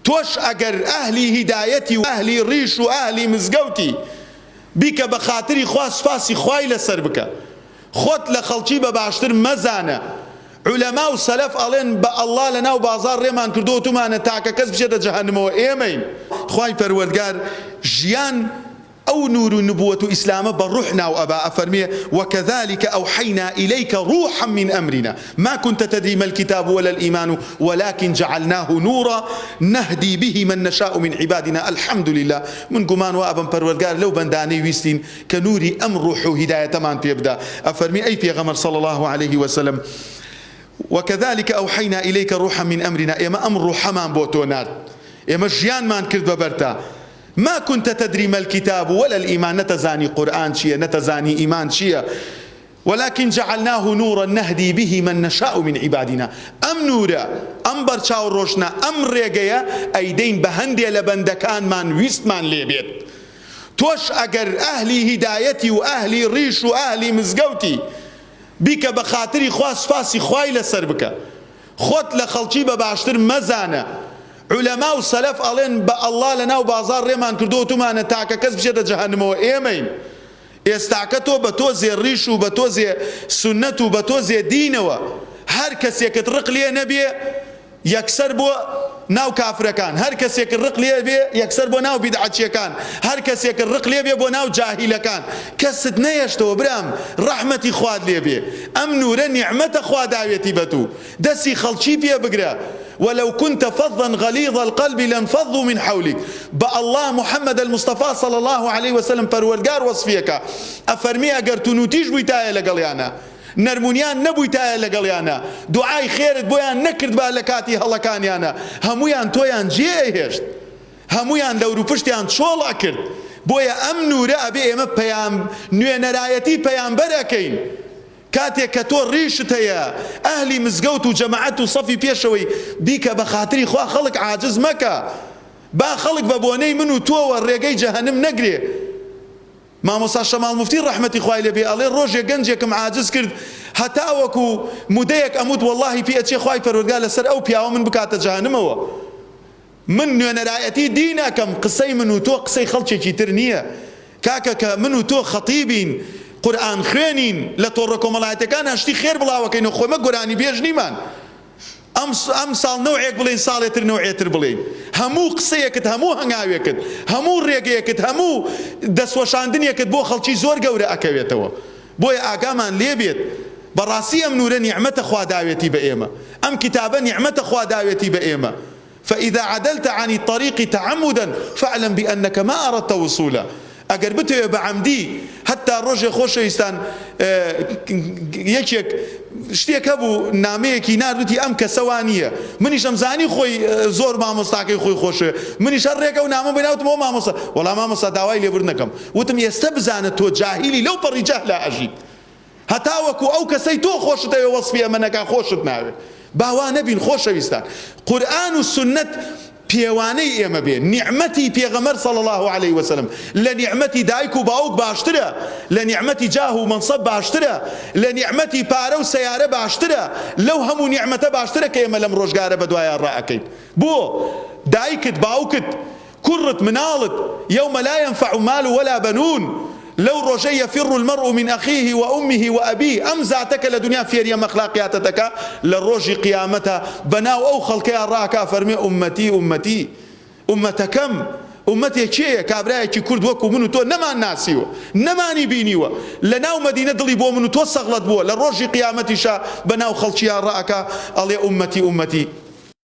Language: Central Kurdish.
توش اگر اهلی هدایتی و اهلی ریش و اهلی مزگوتی بیکە بە خاتری خوا سوپاسی خوای لەسەر بکە، خۆت لە خەڵکی بە باشتر مەزانە. علەما و سەلەف ئەڵێن بە ئەڵڵا لە ناو بازار ڕێمان کردو تومانە تاکە کەس بچێتە جەهەنەمەوە ئێمەین. خوای پەروەردگار ژیان أو نور النبوة إسلام بالروح ناو أبا أفرميه وكذلك أوحينا إليك روحا من أمرنا ما كنت تدري ما الكتاب ولا الإيمان ولكن جعلناه نورا نهدي به من نشاء من عبادنا. الحمد لله من قمان وأبا پروردگار لو بنداني ويستين كنوري أم روح هداية من بيبدا أفرمي أي پیغمبر صلى الله عليه وسلم وكذلك أوحينا إليك روحا من أمرنا إما أمر روحا من بوتونات إما جيان من كرد ببرتا ما كنت تدري ما الكتاب ولا الإيمان نتزاني قرآن شيء نتزاني إيمان شيء ولكن جعلناه نورا نهدي به من نشاء من عبادنا. أم نورا أم برشاو روشنا أم ريقيا أيدين بهندي لبندكان من ويست من ليبيت توش أجر أهلي هدايتي وأهلي ريش وأهلي مزقوتي بك بخاطري خواس فاسي خواي لسر بك خوت لخلشي بباشتر مزانة. علەما و سەلەف ئەڵێن بە ئەڵڵا لە ناو بازار ڕێمان کردو تومانە تاکە کەس بچێتە جەهەنەمەوە ئێمەین. ئێستاکە تۆ بە تۆزێ ڕیش و بە تۆزێ سونەت و بە تۆزێ دینەوە هەر کەسێکت ڕق لێ نەبێ یەکسەر بۆ ناو کافرەکان، هەر کەسێک ڕق لێ بێ یەکسەر بۆ ناو بیدعەتچیەکان، هەر کەسێک ڕق لێ بێ بۆ ناو جاهیلەکان. کەست نەیەشتەوە برام ڕەحمەتی خواد لێ بێ. ئەم نورە نیعمەتە خوا داوێتی بە تو دەستی خەڵکی پێ بگرە. ولو كنت فظا غليظ القلب لانفضوا من حولك. بالله محمد المصطفى صلى الله عليه وسلم پروردگار وصفيك افرمي اگر تنوتيش بويتايا لقليانا نرمونيان نبويتايا لقليانا دعاي خيرت بويان نكرد بالكاتي هلكانيانا همويان تويان جيهشت همويان لورو پشتيان شول اكرد بويا ام نورا ابي اما بيام نوێنەرایەتی پەیامبەرەکەین. کاتێک کە تۆ ڕیشت هەیە ئەهلی مزگەوت و جەماعەت و سەفی پێشەوەی بیکە بە خاتری خوا خەڵک عاجز مەکە با خەڵک بە بۆنەی من و تۆوە ڕێگەی جەهەنم نەگرێ. مامۆستا شەماڵ موفتی ڕەحمەتی خوای لێبێ ئەڵێ ڕۆژێک گەنجێکم عاجز کرد هەتاوەکو مودەیەک ئەموت وەڵڵاهی پێ ئەچێ خوای پەروەردگار لەسەر ئەو پیاوە من بکاتە جەهەنمەوە. من نوێنەرایەتی دی ناکەم قسەی من و تۆ قسەی خەڵکێکی تر نییە. کاکە کە من و تۆ خەتیبین قورآن خوێنین لە تۆڕە کۆمەڵایەتەکان هەشتی خێر بڵاوەکەین و خۆمە گۆرانی بێژ نیمان. ئەم ساڵ نەوعێک بڵێن ساڵێتر نەوعێتر بڵێن. هەموو قسەیەکت هەموو هەنگاوێکت هەموو ڕێگەیەکت هەموو دەستوەشاندنێکت بۆ خەڵکی زۆر گەورە ئەکەوێتەوە. بۆیە ئاگامان لێبێت بەڕاستی ئەم نورە نیعمەتە خوا داوێتی بە ئێمە، ئەم کتابە نیعمەتە خوا داوێتی بە ئێمە. فإذا عدلت عن الطريق تعمدا فاعلم بأنك ما أردت وصولا. ئەگەر بتوێ بە عەمدی هەتا ڕۆژێ خۆشەویستان یەکێک شتێک هەبوو نامەیەکی ناردوتی ئەم کەسەوە نییە منیش ئەمزانی خۆی زۆر مامۆستاکەی خۆی خۆشە منیش هەر ڕێگە و نامە بێناوتمەوە مامۆستا وەڵام مامۆستا داوای لێبور نەکەم وتم ئێستا بزانە تۆ جاهیلی لەو پەڕی جەهلا ئەژیت هەتاوەکو ئەو کەسەی تۆ خۆشت ئەوێ وەسفی ئەمە نەکا خۆشت ناوێت. باوا نەبین خۆشەویستان قورئان و سونەت پێوانەی ئێمە بێ. نیعمەتی پێغەمبەر صلی الله عليه وسلم لە نیعمەتی دایک و باوک باشترە، لە نیعمەتی جاه و منصب باشترە، لە نیعمەتی پارە و سەیارە باشترە، لەو هەموو نیعمەتە باشترە کە ئێمە لەم ڕۆژگارە بەدوایان ڕائەکەین. بۆ دایکت باوکت کوڕت مناڵت یومە لا ينفع مال ولا بنون لو ڕۆژەی يفر المرء من أخيه وأمه وأبيه. ئەم زاتەکە لە دنیا فێریە مەخلاقیاتەکە لە ڕۆژی قیامەتە بەناو ئەو خەڵکەیان ڕاکا فەرمێ ئومەتی ئومەتی ئومەتەکەم. ئومەتێک کێیە؟ کابرایەکی کورد وەکو من و تۆ نەمان ناسیوە نەمانی بینیوە لە ناو مەدینە دڵی بۆ من و تۆ سەغڵەت بووە لە ڕۆژی قیامەتیشا بەناو خەڵکیان ڕاکا ئەڵێ ئومەتی ئومەتی.